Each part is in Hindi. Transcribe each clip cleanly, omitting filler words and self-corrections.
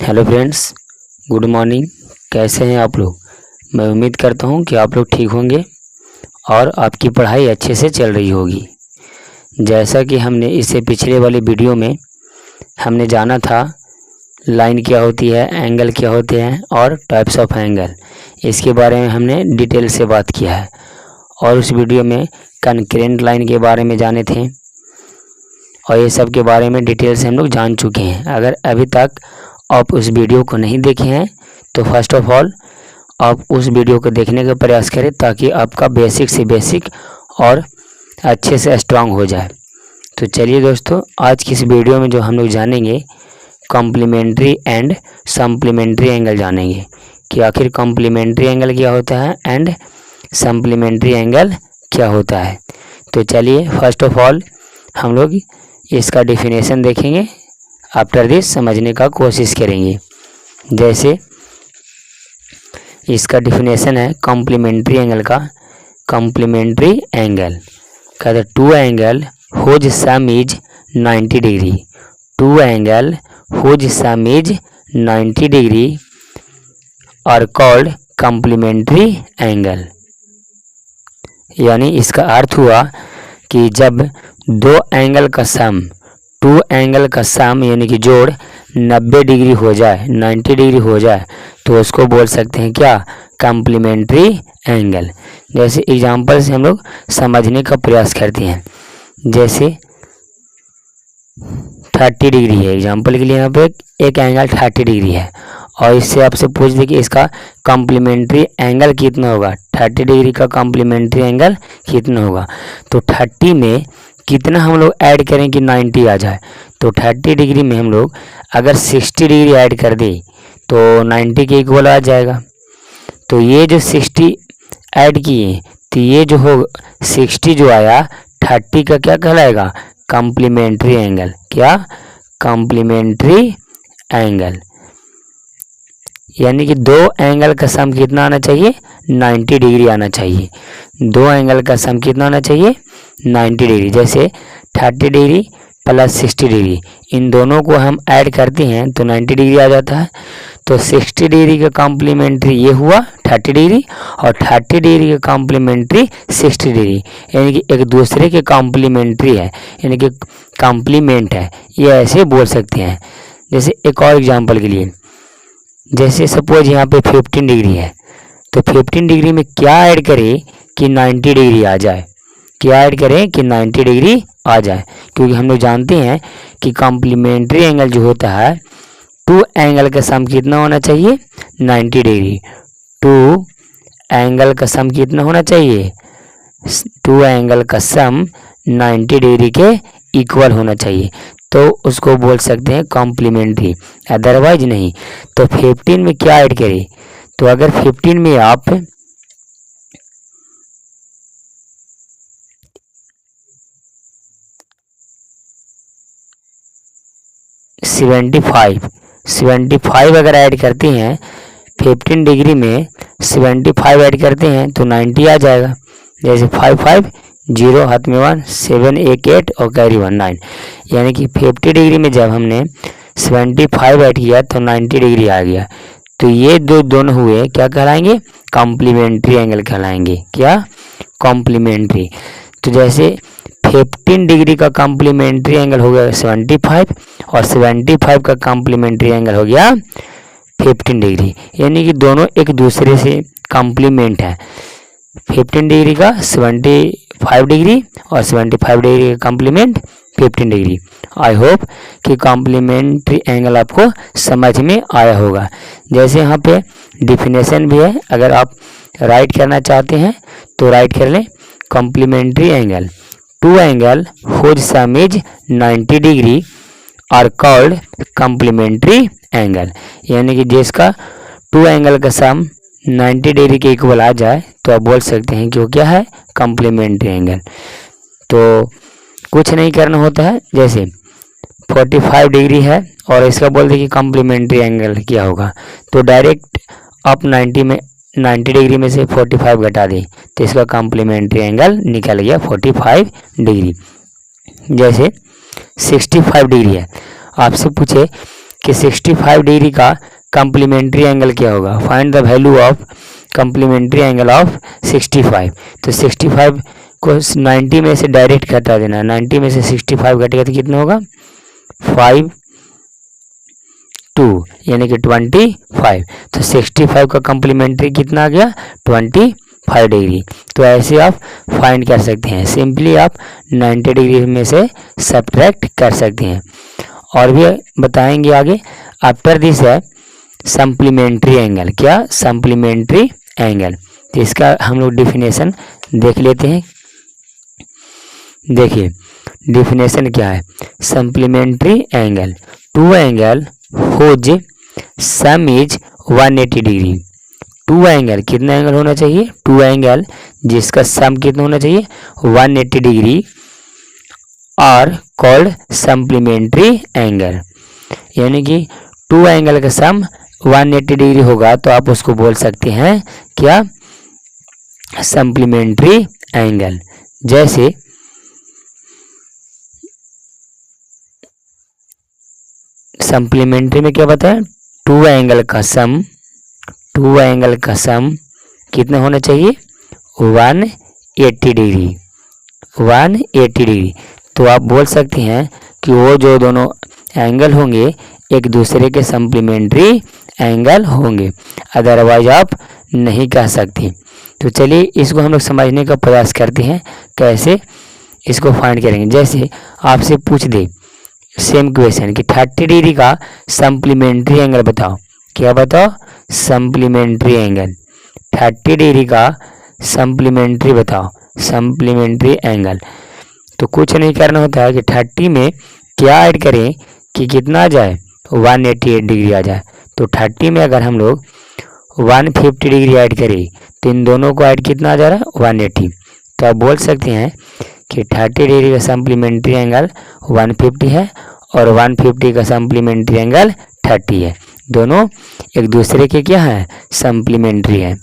Hello friends, good morning. कैसे हैं आप लोग? मैं उम्मीद करता हूं कि आप लोग ठीक होंगे और आपकी पढ़ाई अच्छे से चल रही होगी। जैसा कि हमने इससे पिछले वाले वीडियो में हमने जाना था लाइन क्या होती है, एंगल क्या होते हैं और टाइप्स ऑफ एंगल, इसके बारे में हमने डिटेल से बात किया है। और उस वीडियो में कंकरेंट लाइन के बारे में जाने थे और ये सब के बारे में डिटेल से हम लोग जान चुके हैं। अगर अभी तक आप उस वीडियो को नहीं देखे हैं तो फर्स्ट ऑफ ऑल आप उस वीडियो को देखने का प्रयास करें ताकि आपका बेसिक से बेसिक और अच्छे से स्ट्रांग हो जाए। तो चलिए दोस्तों, आज की इस वीडियो में जो हम लोग जानेंगे कॉम्प्लीमेंट्री एंड सप्लीमेंट्री एंगल जानेंगे कि आखिर कॉम्प्लीमेंट्री एंगल क्या होता है एंड सप्लीमेंट्री एंगल क्या होता है। तो चलिए फर्स्ट ऑफ ऑल हम लोग इसका डेफिनेशन देखेंगे, आफ्टर दिस समझने का कोशिश करेंगे। जैसे इसका डेफिनेशन है कॉम्प्लीमेंट्री एंगल का। कॉम्प्लीमेंट्री एंगल कहते two angle whose sum is 90 degree. Two angle whose sum is 90 degree are called complementary angle. यानी इसका अर्थ हुआ कि जब दो एंगल का सम, टू एंगल का सम यानी कि जोड़ 90 डिग्री हो जाए, 90 डिग्री हो जाए तो उसको बोल सकते हैं क्या, कॉम्प्लीमेंट्री एंगल। जैसे एग्जांपल से हम लोग समझने का प्रयास करते हैं। जैसे 30 डिग्री है, एग्जांपल के लिए यहाँ पे एक एंगल 30 डिग्री है और इससे आपसे पूछ दे कि इसका कॉम्प्लीमेंट्री एंगल कितना होगा, 30 डिग्री का कॉम्प्लीमेंट्री एंगल कितना होगा। तो 30 में कितना हम लोग ऐड करें कि 90 आ जाए। तो 30 डिग्री में हम लोग अगर 60 डिग्री ऐड कर दें तो 90 के इक्वल आ जाएगा। तो ये जो 60 ऐड किए तो ये जो हो 60 जो आया 30 का क्या कहलाएगा, कॉम्प्लीमेंट्री एंगल। क्या, कॉम्प्लीमेंट्री एंगल। यानी कि दो एंगल का सम कितना आना चाहिए, 90 डिग्री आना चाहिए। दो एंगल का सम कितना आना चाहिए, 90 डिग्री। जैसे 30 डिग्री प्लस 60 डिग्री, इन दोनों को हम ऐड करते हैं तो 90 डिग्री आ जाता है। तो 60 डिग्री का कॉम्प्लीमेंट्री ये हुआ 30 डिग्री और 30 डिग्री का कॉम्प्लीमेंट्री 60 डिग्री, यानी कि एक दूसरे के कॉम्प्लीमेंट्री है, यानी कि कॉम्प्लीमेंट है, ये ऐसे बोल सकते हैं। जैसे एक और एग्जाम्पल के लिए, जैसे सपोज यहाँ पे 15 डिग्री है तो 15 डिग्री में क्या ऐड करें कि 90 डिग्री आ जाए। क्या ऐड करें कि 90 डिग्री आ जाए, क्योंकि हम लोग जानते हैं कि कॉम्प्लीमेंट्री एंगल जो होता है टू एंगल का सम कितना होना चाहिए, 90 डिग्री। टू एंगल का सम कितना होना चाहिए, टू एंगल का सम 90 डिग्री के इक्वल होना चाहिए, तो उसको बोल सकते हैं कॉम्प्लीमेंट्री, अदरवाइज नहीं। तो 15 में क्या ऐड करें, तो अगर 15 में आप 75 अगर ऐड करते हैं, 15 डिग्री में 75 ऐड करते हैं तो 90 आ जाएगा। जैसे 550 हाथ में 1, 7 1 8 और कैरी 1 9, यानी कि 50 डिग्री में जब हमने 75 ऐड किया तो 90 डिग्री आ गया। तो ये दोनों हुए क्या कहलाएंगे, कॉम्प्लीमेंट्री एंगल कहलाएंगे। क्या, कॉम्प्लीमेंट्री। तो जैसे 15 डिग्री का कॉम्प्लीमेंट्री एंगल हो गया 75 और 75 का कॉम्प्लीमेंट्री एंगल हो गया 15 डिग्री, यानी कि दोनों एक दूसरे से कॉम्प्लीमेंट है। 15 डिग्री का 75 डिग्री और 75 डिग्री का कॉम्प्लीमेंट 15 डिग्री। आई होप कि कॉम्प्लीमेंट्री एंगल आपको समझ में आया होगा। जैसे यहाँ पे डिफिनेशन भी है, अगर आप राइट करना चाहते हैं तो राइट कर लें। Complementary angle, two angle whose sum is 90 degree are called complementary angle. यानी कि जिसका टू एंगल का सम 90 डिग्री के इक्वल आ जाए तो आप बोल सकते हैं कि वो क्या है, कॉम्प्लीमेंट्री एंगल। तो कुछ नहीं करना होता है, जैसे 45 डिग्री है और इसका बोल दे कि कॉम्प्लीमेंट्री एंगल क्या होगा, तो डायरेक्ट आप 90 डिग्री में से 45 घटा दें तो इसका कॉम्प्लीमेंट्री एंगल निकल गया 45 डिग्री। जैसे 65 डिग्री है, आपसे पूछे कि 65 डिग्री का कम्प्लीमेंट्री एंगल क्या होगा। Find the value of complementary angle of 65। तो 65 को 90 में से डायरेक्ट घटा देना, 90 में से 65 घटेगा तो कितना होगा 5 2 यानी कि 25। तो 65 का कम्प्लीमेंट्री कितना आ गया 25 डिग्री। तो ऐसे आप फाइंड कर सकते हैं, सिंपली आप 90 डिग्री में से सब्ट्रैक्ट कर सकते हैं। और भी बताएंगे आगे। आफ्टर दिस है सप्लीमेंट्री एंगल। क्या सप्लीमेंट्री एंगल, तो इसका हम लोग डिफिनेशन देख लेते हैं। देखिए डिफिनेशन क्या है। Supplementary angle, two angle whose sum is 180 degree. Two angle, कितना एंगल होना चाहिए, टू एंगल जिसका सम कितना होना चाहिए 180 डिग्री, और कॉल्ड सप्लीमेंट्री एंगल। यानी कि टू एंगल का सम 180 डिग्री होगा तो आप उसको बोल सकते हैं क्या सप्लीमेंट्री एंगल। जैसे सप्लीमेंट्री में क्या बताया, टू एंगल का सम कितना होना चाहिए 180 डिग्री, 180 डिग्री। तो आप बोल सकते हैं कि वो जो दोनों एंगल होंगे एक दूसरे के सप्लीमेंट्री एंगल होंगे, अदरवाइज आप नहीं कह सकते। तो चलिए इसको हम लोग समझने का प्रयास करते हैं कैसे इसको फाइंड करेंगे। जैसे आपसे पूछ दे सेम क्वेश्चन कि 30 डिग्री का सप्लीमेंट्री एंगल बताओ। क्या बताओ, सप्लीमेंट्री एंगल। 30 डिग्री का सप्लीमेंट्री बताओ, सप्लीमेंट्री एंगल। तो कुछ नहीं करना होता है कि 30 में क्या ऐड करें कि कितना आ जाए 188 डिग्री आ जाए। तो 30 में अगर हम लोग 150 डिग्री ऐड करें तो इन दोनों को ऐड कितना आ जा रहा है 180। तो आप बोल सकते हैं कि 30 डिग्री का सप्लीमेंट्री एंगल 150 है और 150 का सप्लीमेंट्री एंगल 30 है। दोनों एक दूसरे के क्या है सप्लीमेंट्री है।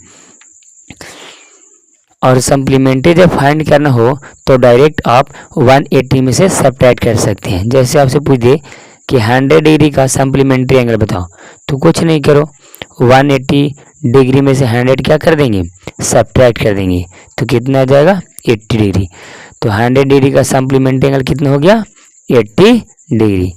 और सप्लीमेंट्री जब फाइंड करना हो तो डायरेक्ट आप 180 में से सब्ट्रैक्ट कर सकते हैं। जैसे आपसे पूछ दे कि 100 डिग्री का सप्लीमेंट्री एंगल बताओ, तो कुछ नहीं करो 180 डिग्री में से 100 क्या कर देंगे सब्ट्रैक्ट कर देंगे, तो कितना आ जाएगा 80 डिग्री। तो 100 डिग्री का सप्लीमेंट्री एंगल कितना हो गया 80 डिग्री।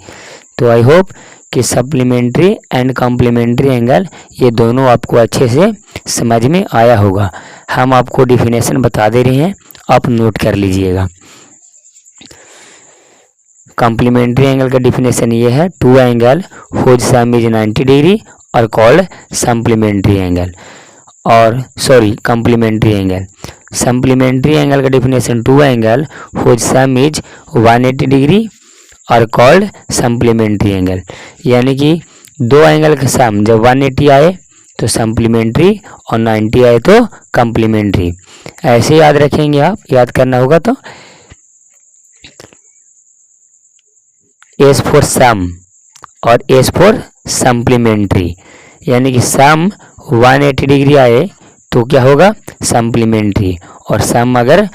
तो आई होप कि सप्लीमेंट्री एंड कॉम्प्लीमेंट्री एंगल ये दोनों आपको अच्छे से समझ में आया होगा। हम आपको डिफिनेशन बता दे रहे हैं, आप नोट कर लीजिएगा। कॉम्प्लीमेंट्री एंगल का डिफिनेशन ये है, two angle whose sum is 90 degree और कॉल्ड सप्लीमेंट्री एंगल। और sorry complementary angle. Supplementary angle का definition, two angle whose sum is 180 degree और कॉल्ड सप्लीमेंट्री एंगल। यानी कि दो एंगल का सम जब 180 आए तो सप्लीमेंट्री और 90 आए तो कॉम्प्लीमेंट्री। ऐसे याद रखेंगे आप, याद करना होगा तो एस फॉर सम और एस फॉर सप्लीमेंट्री। यानी कि सम 180 डिग्री आए तो क्या होगा सप्लीमेंट्री, और सम अगर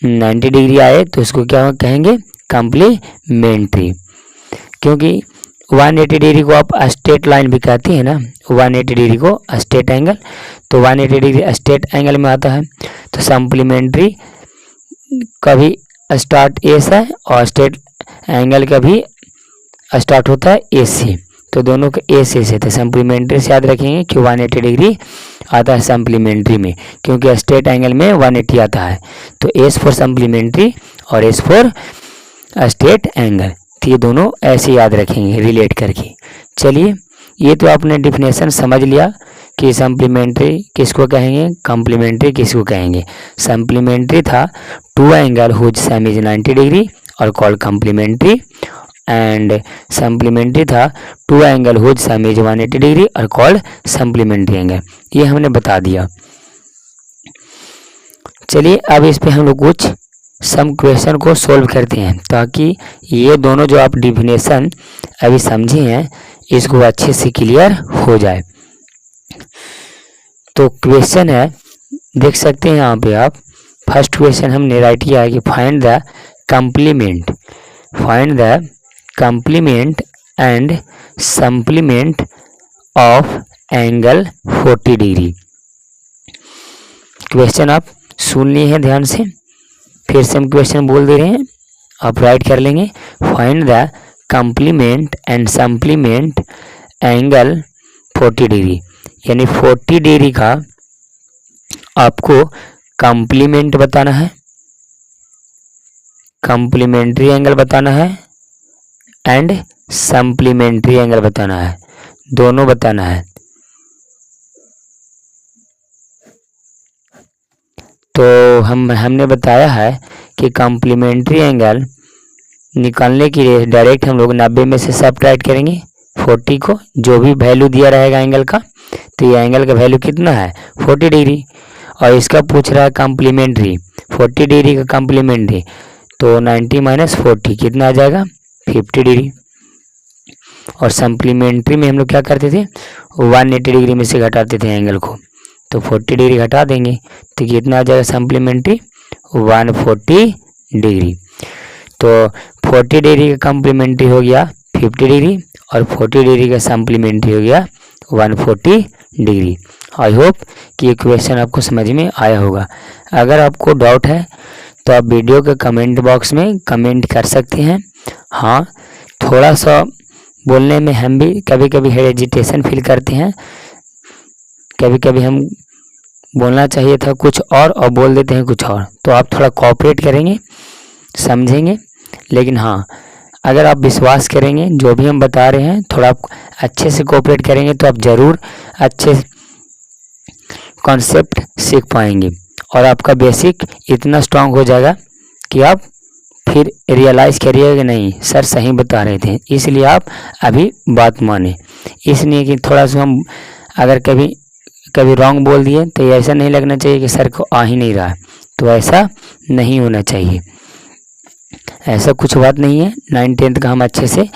90 डिग्री आए तो उसको क्या कहेंगे कॉम्प्लीमेंट्री। क्योंकि 180 डिग्री को आप स्ट्रेट लाइन भी कहते हैं ना, 180 डिग्री को स्ट्रेट एंगल, तो 180 डिग्री स्ट्रेट एंगल में आता है। तो सप्लीमेंट्री कभी स्टार्ट ए से और स्ट्रेट एंगल का भी स्टार्ट होता है ए से, तो दोनों का ए से थे। सप्लीमेंट्री से याद रखेंगे कि 180 डिग्री आता है सप्लीमेंट्री में, क्योंकि स्ट्रेट एंगल में 180 आता है। तो एस फॉर सप्लीमेंट्री और एस फॉर स्ट्रेट एंगल, तो ये दोनों ऐसे याद रखेंगे रिलेट करके। चलिए ये तो आपने डिफिनेशन समझ लिया कि सप्लीमेंट्री किसको कहेंगे, कॉम्प्लीमेंट्री किसको कहेंगे। सप्लीमेंट्री था two angle whose sum is 90 degree और कॉल्ड कॉम्प्लीमेंट्री, एंड सप्लीमेंट्री था two angle whose sum is 180 degree और कॉल्ड सप्लीमेंट्री एंगल। ये हमने बता दिया। चलिए अब इस पे हम लोग कुछ सम क्वेश्चन को सोल्व करते हैं, ताकि ये दोनों जो आप डिफिनेशन अभी समझे हैं इसको अच्छे से क्लियर हो जाए। तो क्वेश्चन है, देख सकते हैं यहाँ पे आप, फर्स्ट क्वेश्चन हमने राइट किया है कि find the complement and supplement of angle 40 degree. Question आप सुन लिए हैं ध्यान से, फिर से हम क्वेश्चन बोल दे रहे हैं, आप राइट कर लेंगे। Find the complement and supplement angle 40 degree, यानी 40 डिग्री का आपको कम्प्लीमेंट बताना है, कम्प्लीमेंट्री एंगल बताना है एंड सप्लीमेंट्री एंगल बताना है, दोनों बताना है। तो हमने बताया है कि कम्प्लीमेंट्री एंगल निकालने के लिए डायरेक्ट हम लोग 90 में से सब्ट्रैक्ट करेंगे 40 को, जो भी वैल्यू दिया रहेगा एंगल का, तो ये एंगल का वैल्यू कितना है 40 डिग्री, और इसका पूछ रहा है कम्प्लीमेंट्री 40 डिग्री का कम्प्लीमेंट्री, तो 90 माइनस 40 कितना आ जाएगा 50 डिग्री। और सप्लीमेंट्री में हम लोग क्या करते थे 180 डिग्री में से घटाते थे एंगल को, तो 40 डिग्री घटा देंगे तो कितना आ जाएगा सप्लीमेंट्री 140 डिग्री। तो 40 डिग्री का कम्प्लीमेंट्री हो गया 50 डिग्री और 40 डिग्री का सप्लीमेंट्री हो गया 140 डिग्री। आई होप कि ये क्वेश्चन आपको समझ में आया होगा। अगर आपको डाउट है तो आप वीडियो के कमेंट बॉक्स में कमेंट कर सकते हैं। हाँ, थोड़ा सा बोलने में हम भी कभी कभी हेजिटेशन फील करते हैं, कभी कभी हम बोलना चाहिए था कुछ और बोल देते हैं कुछ और, तो आप थोड़ा कोऑपरेट करेंगे, समझेंगे। लेकिन हाँ, अगर आप विश्वास करेंगे जो भी हम बता रहे हैं, थोड़ा आप अच्छे से कोऑपरेट करेंगे तो आप ज़रूर अच्छे कॉन्सेप्ट सीख पाएंगे और आपका बेसिक इतना स्ट्रांग हो जाएगा कि आप फिर रियलाइज़ करिएगा कि नहीं सर सही बता रहे थे, इसलिए आप अभी बात माने। इसलिए कि थोड़ा सा हम अगर कभी रॉन्ग बोल दिए तो ऐसा नहीं लगना चाहिए कि सर को आ ही नहीं रहा, तो ऐसा नहीं होना चाहिए। ऐसा कुछ बात नहीं है, 9th-10th का हम अच्छे से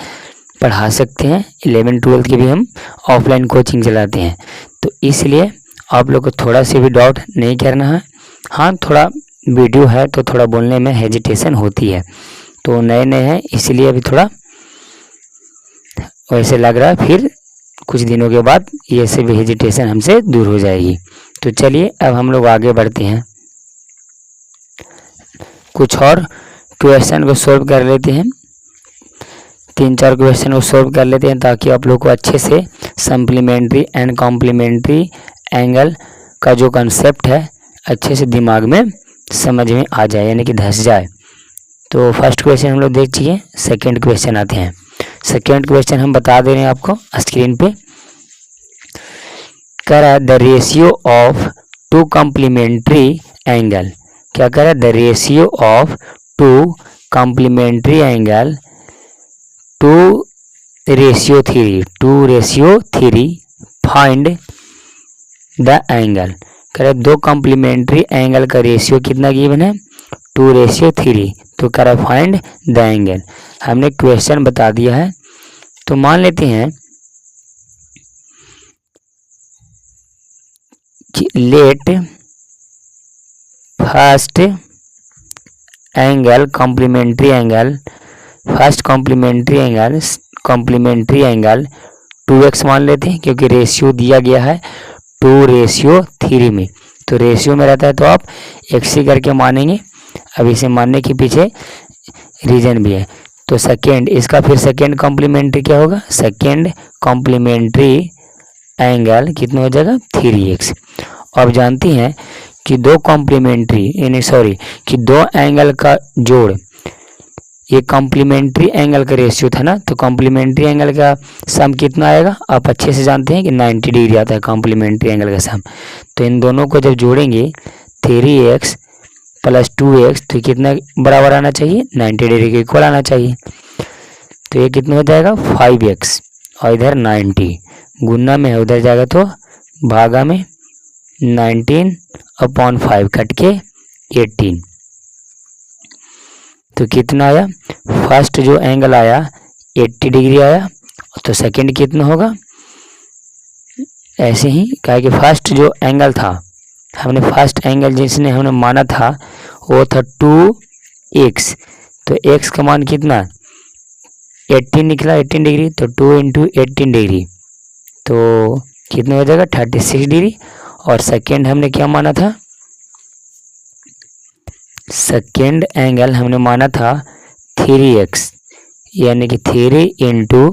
पढ़ा सकते हैं, 11th-12th की भी हम ऑफलाइन कोचिंग चलाते हैं, तो इसलिए आप लोग को थोड़ा सा भी डाउट नहीं करना है। हाँ, थोड़ा वीडियो है तो थोड़ा बोलने में हेजिटेशन होती है, तो नए नए हैं इसलिए अभी थोड़ा वैसे लग रहा है, फिर कुछ दिनों के बाद ये सब हेजिटेशन हमसे दूर हो जाएगी। तो चलिए अब हम लोग आगे बढ़ते हैं, कुछ और क्वेश्चन को सॉल्व कर लेते हैं, 3-4 क्वेश्चन को सॉल्व कर लेते हैं ताकि आप लोग को अच्छे से सप्लीमेंट्री एंड कॉम्प्लीमेंट्री एंगल का जो कंसेप्ट है अच्छे से दिमाग में समझ में आ जाए, यानी कि धस जाए। तो फर्स्ट क्वेश्चन हम लोग देख चुके, सेकेंड क्वेश्चन आते हैं। सेकेंड क्वेश्चन हम बता दे रहे हैं आपको स्क्रीन पे, कह रहा है the ratio of two complementary angle, क्या कह रहा है the ratio of two complementary angle two ratio 3 find the angle. कह रहा है दो कॉम्प्लीमेंट्री एंगल का रेशियो कितना गिवन है 2:3, तो कह रहा है फाइंड द एंगल। हमने क्वेश्चन बता दिया है, तो मान लेते हैं कि let first angle complementary angle, first complementary angle 2x मान लेते हैं, क्योंकि रेशियो दिया गया है 2:3 में, तो रेशियो में रहता है तो आप x ही करके मानेंगे। अब इसे मानने के पीछे रीजन भी है। तो सेकेंड, इसका फिर सेकेंड कॉम्प्लीमेंट्री क्या होगा, सेकेंड कॉम्प्लीमेंट्री एंगल कितना हो जाएगा 3x। अब जानती हैं कि दो एंगल का जोड़, ये कॉम्प्लीमेंट्री एंगल का रेशियो था ना, तो कॉम्प्लीमेंट्री एंगल का सम कितना आएगा आप अच्छे से जानते हैं कि 90 डिग्री आता है कॉम्प्लीमेंट्री एंगल का सम। तो इन दोनों को जब जोड़ेंगे 3x + 2x तो कितना बराबर आना चाहिए 90 डिग्री के इक्वल आना चाहिए। तो ये कितना हो जाएगा 5x और इधर 90 गुना में है, उधर जाएगा तो भागा में 19/5 कट के 18, तो कितना आया, फर्स्ट जो एंगल आया 80 डिग्री आया, तो सेकंड कितना होगा ऐसे ही, कहा कि फर्स्ट जो एंगल था, हमने फर्स्ट एंगल जिसने हमने माना था वो था 2x, तो x का मान कितना 18 निकला 18 डिग्री, तो 2 इंटू 18 डिग्री तो कितना हो जाएगा 36 डिग्री। और सेकेंड हमने क्या माना था, सेकेंड एंगल हमने माना था 3x, यानी कि 3 इंटू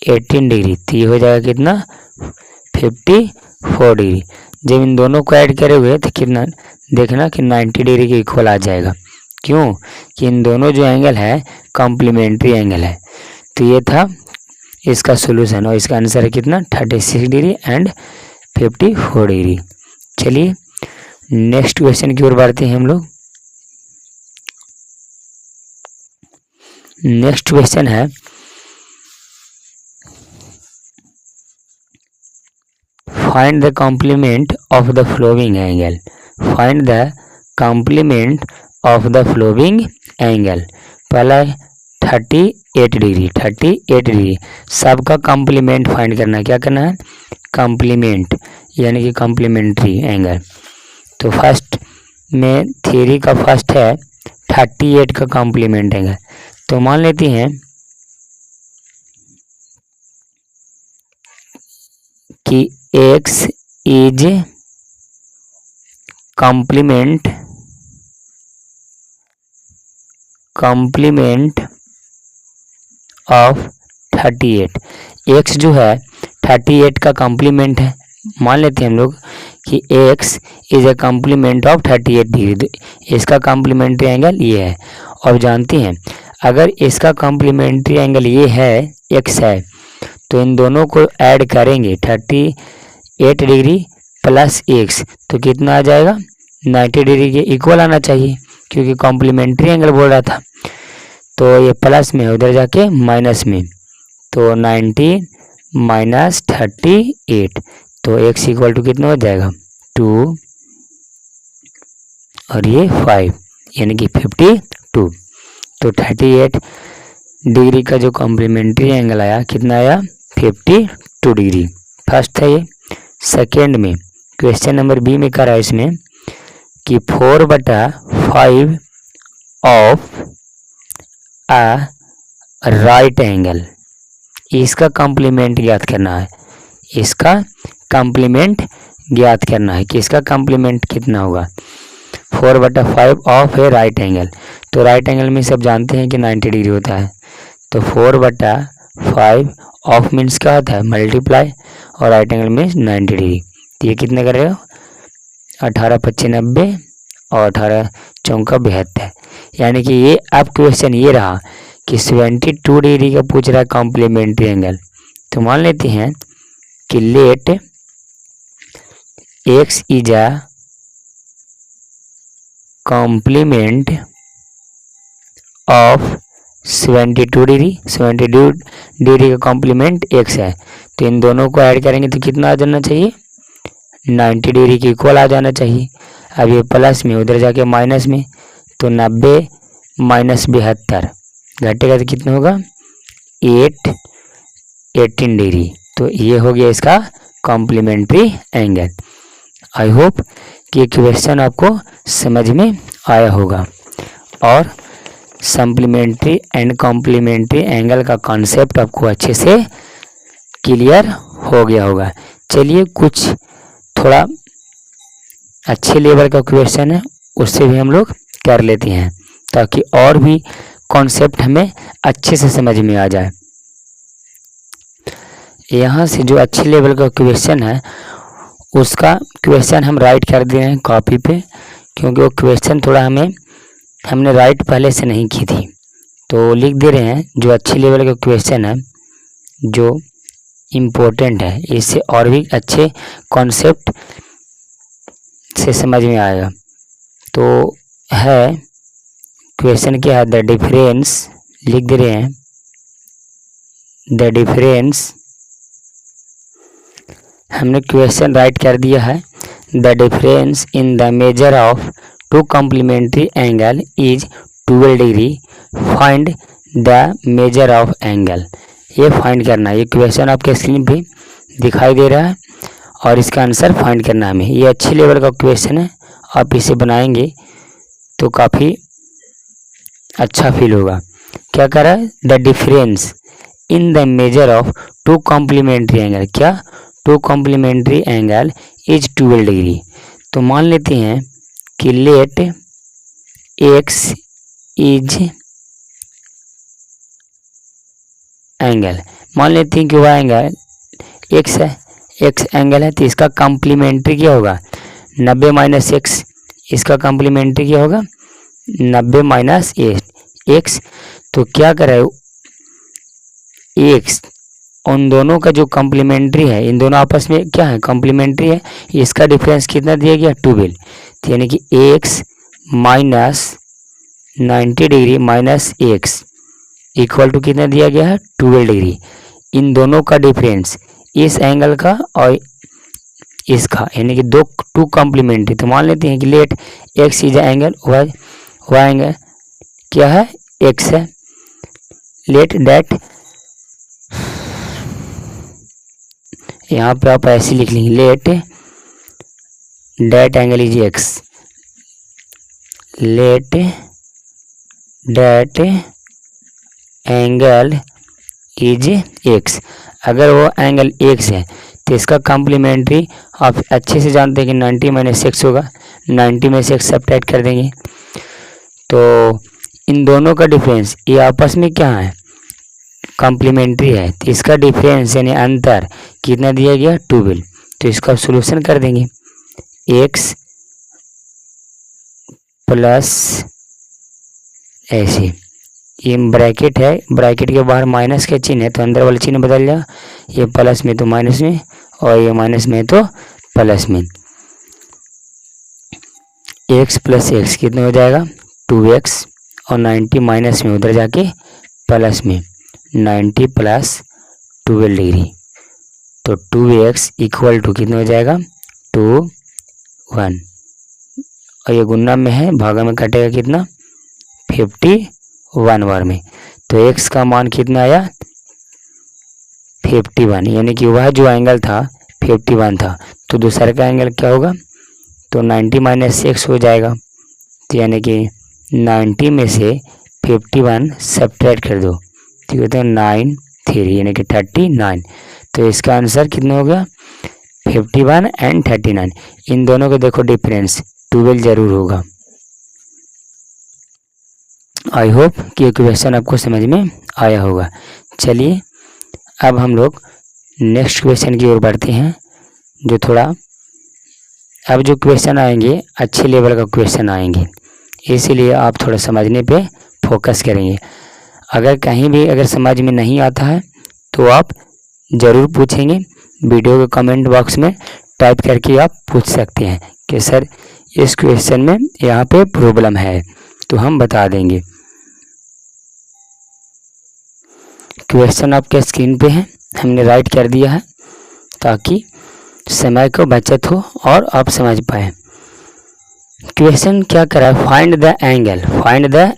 18 डिग्री, तो ये हो जाएगा कितना 54 डिग्री। जब इन दोनों को ऐड करे हुए तो कितना देखना कि 90 डिग्री के इक्वल आ जाएगा। क्यों कि इन दोनों जो एंगल है कॉम्प्लीमेंट्री एंगल है। तो ये था इसका सॉल्यूशन और इसका आंसर है कितना 36 डिग्री एंड 54 डिग्री। चलिए नेक्स्ट क्वेश्चन की ओर बढ़ते हैं हम लोग। नेक्स्ट क्वेश्चन है find the complement of the following angle. Find the complement of the following angle. पहला 38 डिग्री, 38 डिग्री सबका कॉम्प्लीमेंट फाइंड करना है। क्या करना है कॉम्प्लीमेंट, यानी कि कॉम्प्लीमेंट्री एंगल। तो फर्स्ट में थ्योरी का फर्स्ट है 38 का कॉम्प्लीमेंट एंगल। तो मान लेते हैं कि x is complement of 38। x जो है 38 का कॉम्प्लीमेंट है। मान लेते हैं हम लोग कि x is a complement of 38 degree, इसका कॉम्प्लीमेंट्री एंगल ये है। और जानते हैं अगर इसका कॉम्प्लीमेंट्री एंगल ये है x है, तो इन दोनों को ऐड करेंगे 38 डिग्री प्लस x, तो कितना आ जाएगा 90 डिग्री के इक्वल आना चाहिए, क्योंकि कॉम्प्लीमेंट्री एंगल बोल रहा था। तो ये प्लस में है, उधर जाके माइनस में, तो 90 माइनस 38, तो x इक्वल टू कितना हो जाएगा 2 और ये 5, यानी कि 52। तो 38 डिग्री का जो कॉम्प्लीमेंट्री एंगल आया कितना आया 52 डिग्री। फर्स्ट है ये। सेकेंड में क्वेश्चन नंबर बी में करा है इसमें कि 4/5 ऑफ आ राइट एंगल, इसका कॉम्प्लीमेंट ज्ञात करना है। इसका कॉम्प्लीमेंट ज्ञात करना है कि इसका कॉम्प्लीमेंट कितना होगा। 4/5 ऑफ ए राइट एंगल, तो राइट एंगल में सब जानते हैं कि 90 डिग्री होता है। तो 4/5 ऑफ मीन्स क्या होता है मल्टीप्लाई, और राइट एंगल में 90 डिग्री। तो ये कितने करेगा 18×5 90 और 18×4 72, यानी कि ये अब क्वेश्चन ये रहा कि 72 डिग्री का पूछ रहा है कॉम्प्लीमेंट्री एंगल। तो मान लेते हैं कि let x is a complement of 72 degree, 72 degree का कॉम्प्लीमेंट x है। तो इन दोनों को ऐड करेंगे तो कितना आ जाना चाहिए 90 डिग्री के इक्वल आ जाना चाहिए। अब ये प्लस में, उधर जाके माइनस में, तो 90 माइनस 72 घटेगा तो कितना होगा 18 डिग्री। तो ये हो गया इसका कॉम्प्लीमेंट्री एंगल। आई होप कि क्वेश्चन आपको समझ में आया होगा और सप्लीमेंट्री एंड कॉम्प्लीमेंट्री एंगल का कॉन्सेप्ट आपको अच्छे से क्लियर हो गया होगा। चलिए कुछ थोड़ा अच्छे लेवल का क्वेश्चन है उससे भी हम लोग कर लेते हैं, ताकि और भी कॉन्सेप्ट हमें अच्छे से समझ में आ जाए। यहाँ से जो अच्छे लेवल का क्वेश्चन है उसका क्वेश्चन हम राइट कर दिए हैं कॉपी पे, क्योंकि वो क्वेश्चन थोड़ा हमने राइट पहले से नहीं की थी, तो लिख दे रहे हैं जो अच्छे लेवल का क्वेश्चन है जो इम्पोर्टेंट है, इससे और भी अच्छे कॉन्सेप्ट से समझ में आएगा। तो है क्वेश्चन क्या है, द डिफरेंस लिख दे रहे हैं, द डिफरेंस हमने क्वेश्चन राइट कर दिया है। The difference in the measure of two complementary angle is 12 degree, find the measure of angle. ये फाइंड करना है, ये क्वेश्चन आपके स्क्रीन पे दिखाई दे रहा है और इसका आंसर फाइंड करना है हमें। ये अच्छे लेवल का क्वेश्चन है, आप इसे बनाएंगे तो काफ़ी अच्छा फील होगा। क्या कर रहा है, the difference in the measure of two complementary angle, क्या, two complementary angle is 12 degree. तो मान लेते हैं कि लेट एक्स इज एंगल, मान लेते हैं कि वह एंगल एक्स है, एक्स एंगल है, तो इसका कॉम्प्लीमेंट्री क्या होगा, 90 माइनस एक्स, इसका कॉम्प्लीमेंट्री क्या होगा, 90 माइनस एक्स। तो क्या करे, एक्स उन दोनों का जो कॉम्प्लीमेंट्री है, इन दोनों आपस में क्या है, कॉम्प्लीमेंट्री है, इसका डिफरेंस कितना दिया गया, 12। तो यानी कि x minus 90 degree minus x equal to कितना दिया गया है, 12 डिग्री। इन दोनों का डिफरेंस, इस एंगल का और इसका, यानी कि टू कॉम्प्लीमेंट्री। तो मान लेते हैं कि लेट एक्स इज एंगल, वह एंगल क्या है, एक्स है। लेट डेट, यहाँ पे आप ऐसे लिख लेंगे, let that angle is x, let that angle is x. अगर वो एंगल एक्स है तो इसका कॉम्प्लीमेंट्री आप अच्छे से जानते हैं कि 90 माइनस एक्स होगा, 90 में से एक्स सब्ट्रैक्ट कर देंगे। तो इन दोनों का डिफरेंस ये आपस में क्या है, कॉम्प्लीमेंट्री है, तो इसका डिफरेंस यानी अंतर कितना दिया गया, 12। तो इसका सॉल्यूशन कर देंगे, एक्स प्लस ऐसे, ये ब्रैकेट है, ब्रैकेट के बाहर माइनस का चिन्ह है तो अंदर वाला चिन्ह बदल जाए, ये प्लस में तो माइनस में और ये माइनस में तो प्लस में। एक्स प्लस एक्स कितना हो जाएगा, 2x और 90 माइनस में उधर जाके प्लस में, 90 प्लस 12 डिग्री। तो 2x इक्वल टू कितना हो जाएगा, 2 1, और ये गुना में है, भागा में कटेगा कितना, 51 बार में। तो x का मान कितना आया, 51, यानी कि वह जो एंगल था 51 था, तो दूसरा का एंगल क्या होगा, तो 90 माइनस एक्स हो जाएगा। तो यानी कि 90 में से 51 सब्ट्रैक्ट कर दो, ठीक है, तो 9 3 यानी कि 39। तो इसका आंसर कितना हो गया, 51 एंड 39। इन दोनों का देखो डिफरेंस 12 जरूर होगा। आई होप कि ये क्वेश्चन आपको समझ में आया होगा। चलिए अब हम लोग नेक्स्ट क्वेश्चन की ओर बढ़ते हैं, जो थोड़ा अब जो क्वेश्चन आएंगे अच्छे लेवल का क्वेश्चन आएंगे, इसीलिए आप थोड़ा समझने पे फोकस करेंगे। अगर कहीं भी अगर समझ में नहीं आता है तो आप ज़रूर पूछेंगे, वीडियो के कमेंट बॉक्स में टाइप करके आप पूछ सकते हैं कि सर इस क्वेश्चन में यहाँ पे प्रॉब्लम है, तो हम बता देंगे। क्वेश्चन आपके स्क्रीन पे है, हमने राइट कर दिया है ताकि समय को बचत हो और आप समझ पाए। क्वेश्चन क्या करा है, find the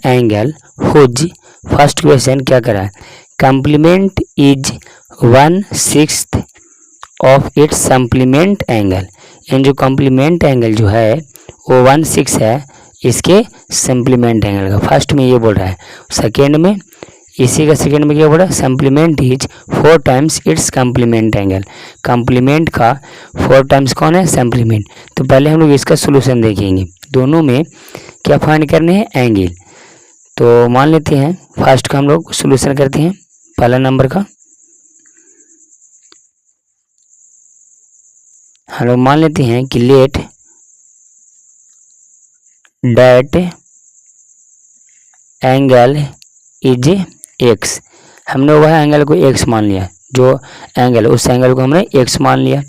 angle whose, first question क्या करा है, complement is 1/6 of its supplement angle. यानी जो कॉम्प्लीमेंट एंगल जो है वो 1/6 है इसके सप्लीमेंट एंगल का, फर्स्ट में ये बोल रहा है। सेकेंड में इसी का सेकेंड में क्या बोल रहा है, supplement is 4 times its complement angle. Complement का 4 टाइम्स कौन है, सप्लीमेंट। तो पहले हम लोग इसका सोल्यूशन देखेंगे, दोनों में क्या फाइंड करने हैं, एंगल। तो मान लेते हैं फर्स्ट का हम लोग सोल्यूशन करते हैं, पहला नंबर का हम लोग मान लेते हैं कि let that angle is x. हमने वह एंगल को एक्स मान लिया, जो एंगल उस एंगल को हमने एक्स मान लिया।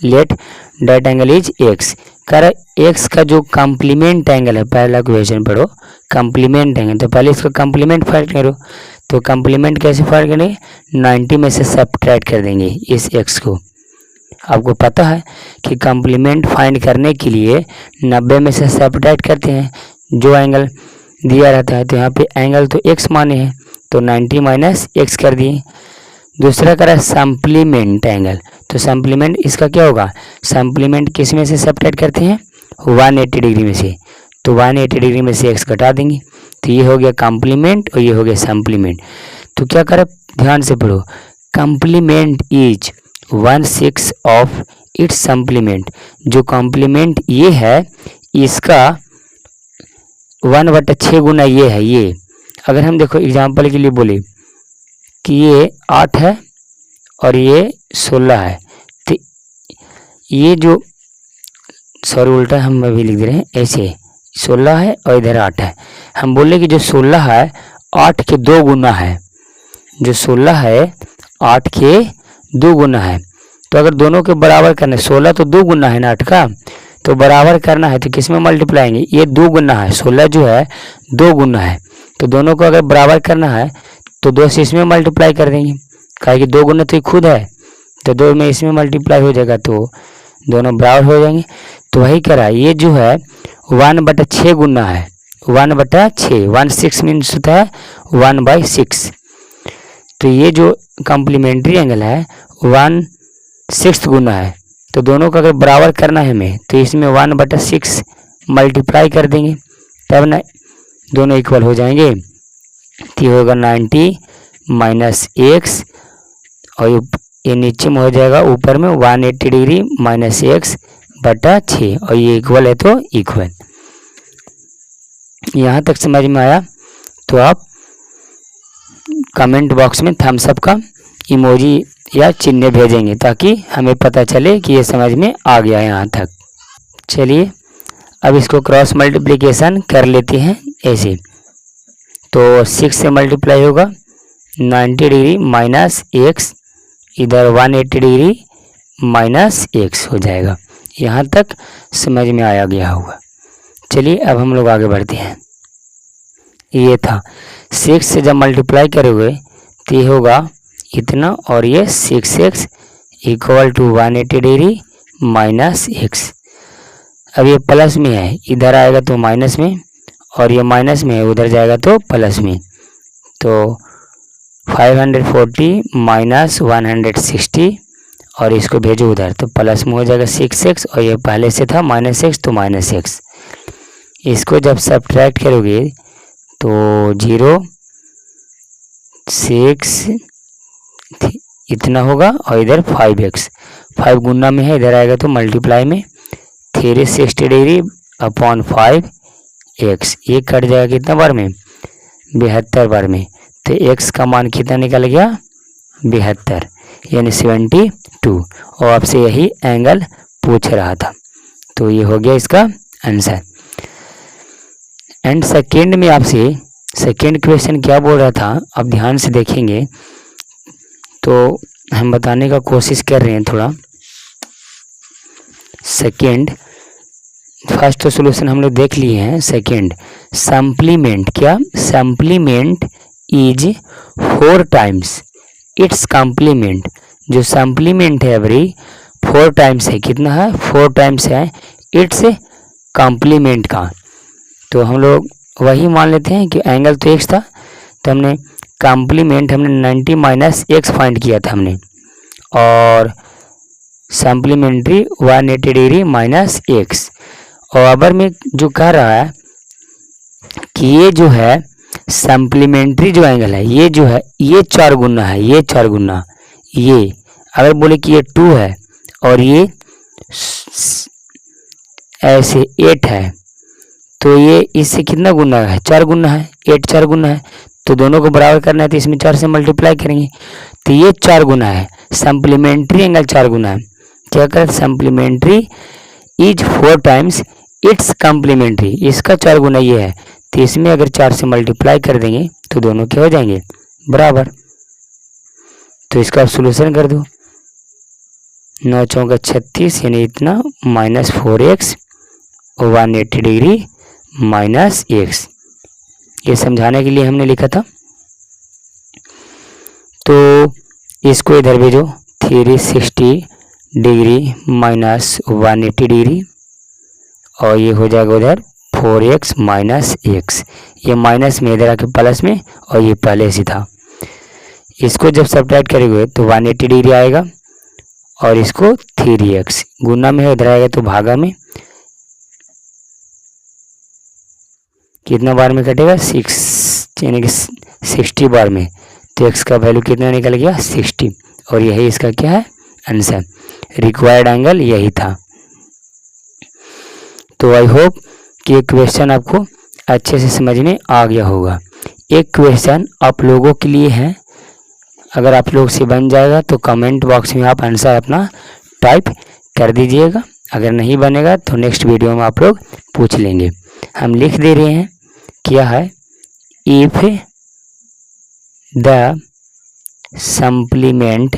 Let that angle is x, कर एक्स का जो कॉम्प्लीमेंट एंगल है, पहला क्वेश्चन पढ़ो कॉम्प्लीमेंट एंगल, तो पहले इसका कॉम्प्लीमेंट फाइंड करो। तो कॉम्प्लीमेंट कैसे फाइंड करेंगे, 90 में से सब्ट्रैक्ट कर देंगे इस एक्स को। आपको पता है कि कॉम्प्लीमेंट फाइंड करने के लिए 90 में से सब्ट्रैक्ट करते हैं, जो एंगल दिया रहता है। तो यहाँ पे एंगल तो एक्स माने हैं, तो 90 माइनस एक्स कर दिए। दूसरा करा सप्लीमेंट एंगल, तो सप्लीमेंट इसका क्या होगा, सप्लीमेंट किस में से सब्ट्रैक्ट करते हैं, 180 डिग्री में से। तो 180 डिग्री में से एक्स घटा देंगे, तो ये हो गया कॉम्प्लीमेंट और ये हो गया सप्लीमेंट। तो क्या करें, ध्यान से पढ़ो, complement is 1/6 of its supplement. जो कॉम्प्लीमेंट ये है इसका 1/6 गुना ये है। ये अगर हम देखो एग्जाम्पल के लिए बोले कि ये 8 है और ये 16 है, तो ये जो सॉरी उल्टा हम अभी लिख दे रहे हैं, ऐसे 16 है और इधर 8 है। हम बोले कि जो 16 है 8 के 2 गुना है, जो 16 है 8 के 2 गुना है। तो अगर दोनों के बराबर करना है, 16 तो 2 गुना है ना 8 का, तो बराबर करना है तो किस में मल्टीप्लाएंगे, ये 2 गुना है, 16 जो है 2 गुना है, तो दोनों को अगर बराबर करना है तो 2 से इसमें मल्टीप्लाई कर देंगे, कहा कि 2 गुना तो ये खुद है, तो 2 में इसमें मल्टीप्लाई हो जाएगा तो दोनों बराबर हो जाएंगे। तो वही कह रहा है, ये जो है 1/6 गुना है, 1/6, 1/6 मीन्स होता है 1/6। तो ये जो कॉम्प्लीमेंट्री एंगल है 1/6 गुना है, तो दोनों का अगर बराबर करना है हमें तो इसमें 1/6 मल्टीप्लाई कर देंगे, तब ना दोनों इक्वल हो जाएंगे। तो ये होगा 90 माइनस एक्स और ये नीचे में हो जाएगा ऊपर में 180 डिग्री माइनस x/6 और ये इक्वल है तो इक्वल। यहाँ तक समझ में आया तो आप कमेंट बॉक्स में थम्स अप का इमोजी या चिन्ह भेजेंगे ताकि हमें पता चले कि ये समझ में आ गया यहाँ तक। चलिए अब इसको क्रॉस मल्टीप्लिकेशन कर लेते हैं ऐसे। तो 6 से मल्टीप्लाई होगा 90 डिग्री माइनस एक्स, इधर 180 डिग्री माइनस एक्स हो जाएगा। यहाँ तक समझ में आया गया होगा। चलिए अब हम लोग आगे बढ़ते हैं। ये था 6 से जब मल्टीप्लाई करोगे तो ये होगा इतना और ये 6x equal to 180 degree minus x. अब ये प्लस में है, इधर आएगा तो माइनस में, और ये माइनस में है उधर जाएगा तो प्लस में। तो 540 माइनस 160 और इसको भेजो उधर तो प्लस में हो जाएगा 6x और ये पहले से था माइनस एक्स तो माइनस एक्स। इसको जब सब्ट्रैक्ट करोगे तो 0 6 इतना होगा और इधर 5x, 5 गुना में है, इधर आएगा तो मल्टीप्लाई में 360 डिग्री अपॉन 5x। ये कट जाएगा कितना बार में, 72 बार में। तो x का मान कितना निकल गया, 72 यानी 72। और आपसे यही एंगल पूछ रहा था, तो ये हो गया इसका आंसर। एंड सेकेंड में आपसे सेकेंड क्वेश्चन क्या बोल रहा था, अब ध्यान से देखेंगे तो हम बताने का कोशिश कर रहे हैं थोड़ा। सेकेंड, फर्स्ट तो सोल्यूशन हम लोग देख लिए हैं। सेकेंड सप्लीमेंट, क्या supplement is 4 times its complement. जो सप्लीमेंट है अभी 4 टाइम्स है, कितना है 4 टाइम्स है इट्स कॉम्प्लीमेंट का। तो हम लोग वही मान लेते हैं कि एंगल तो x था, तो हमने कॉम्प्लीमेंट हमने 90 माइनस एक्स फाइंड किया था हमने, और सप्लीमेंट्री 180 डिग्री माइनस एक्स। और अबर में जो कह रहा है कि ये जो है सप्लीमेंट्री जो एंगल है ये जो है ये 4 गुना है, ये 4 गुना। ये अगर बोले कि ये 2 है और ये ऐसे 8 है, तो ये इससे कितना गुना है, 4 गुना है, 8 4 गुना है। तो दोनों को बराबर करना है तो इसमें 4 से मल्टीप्लाई करेंगे, तो ये 4 गुना है, सप्लीमेंट्री एंगल 4 गुना है। क्या कर supplementary is 4 times its complementary, इसका 4 गुना ये है, तो इसमें अगर 4 से मल्टीप्लाई कर देंगे तो दोनों क्या हो जाएंगे, बराबर। तो इसका आप सोल्यूशन कर दो, 9 चौका 36 यानी इतना minus 4x 180 degree minus x. ये समझाने के लिए हमने लिखा था। तो इसको इधर भेजो 360 डिग्री माइनस 180 डिग्री और ये हो जाएगा उधर 4x माइनस एक्स। ये माइनस में इधर आके प्लस में और ये पहले से था। इसको जब सब्ट्रैक्ट करेंगे तो 180 डिग्री आएगा और इसको 3x गुना में है, इधर आएगा तो भागा में। कितना बार में कटेगा 6 यानी कि 60 बार में। तो x का वैल्यू कितना निकल गया 60 और यही इसका क्या है आंसर। रिक्वायर्ड एंगल यही था। तो आई होप कि ये क्वेश्चन आपको अच्छे से समझ में आ गया होगा। एक क्वेश्चन आप लोगों के लिए है, अगर आप लोग से बन जाएगा तो कमेंट बॉक्स में आप आंसर अपना टाइप कर दीजिएगा। अगर नहीं बनेगा तो नेक्स्ट वीडियो में आप लोग पूछ लेंगे। हम लिख दे रहे हैं क्या है, if the supplement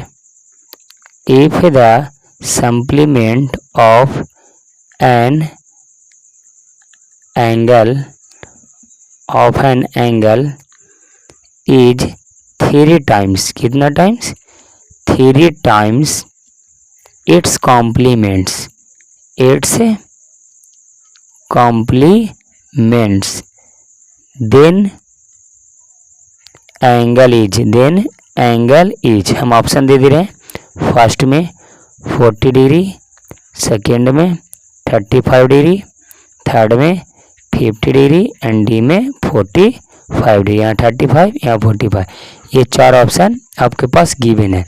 of an angle is 3 times, कितना times 3 times its complements then angle is हम ऑप्शन दे रहे हैं। फर्स्ट में 40 डिग्री, सेकेंड में 35 डिग्री, थर्ड में 50 डिग्री एंड डी में 45 डिग्री। यहाँ 35 यहाँ 45, ये 4 ऑप्शन आपके पास गिवन है।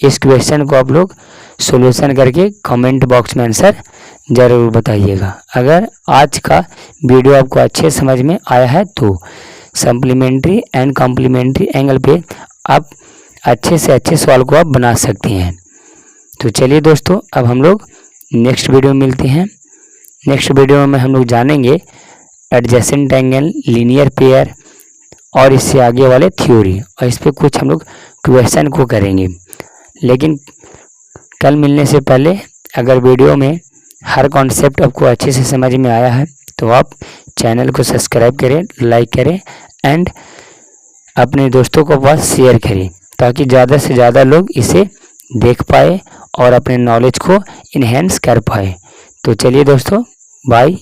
इस क्वेश्चन को आप लोग सॉल्यूशन करके कमेंट बॉक्स में आंसर ज़रूर बताइएगा। अगर आज का वीडियो आपको अच्छे समझ में आया है तो सप्लीमेंट्री एंड कॉम्प्लीमेंट्री एंगल पे आप अच्छे से अच्छे सवाल को आप बना सकते हैं। तो चलिए दोस्तों, अब हम लोग नेक्स्ट वीडियो में मिलते हैं। नेक्स्ट वीडियो में हम लोग जानेंगे एडजेसेंट एंगल, लीनियर पेयर और इससे आगे वाले थ्योरी, और इस पर कुछ हम लोग क्वेश्चन को करेंगे। लेकिन कल मिलने से पहले अगर वीडियो में हर कॉन्सेप्ट आपको अच्छे से समझ में आया है तो आप चैनल को सब्सक्राइब करें, लाइक करें एंड अपने दोस्तों को पास शेयर करें, ताकि ज़्यादा से ज़्यादा लोग इसे देख पाए और अपने नॉलेज को इन्हेंस कर पाए। तो चलिए दोस्तों, बाय।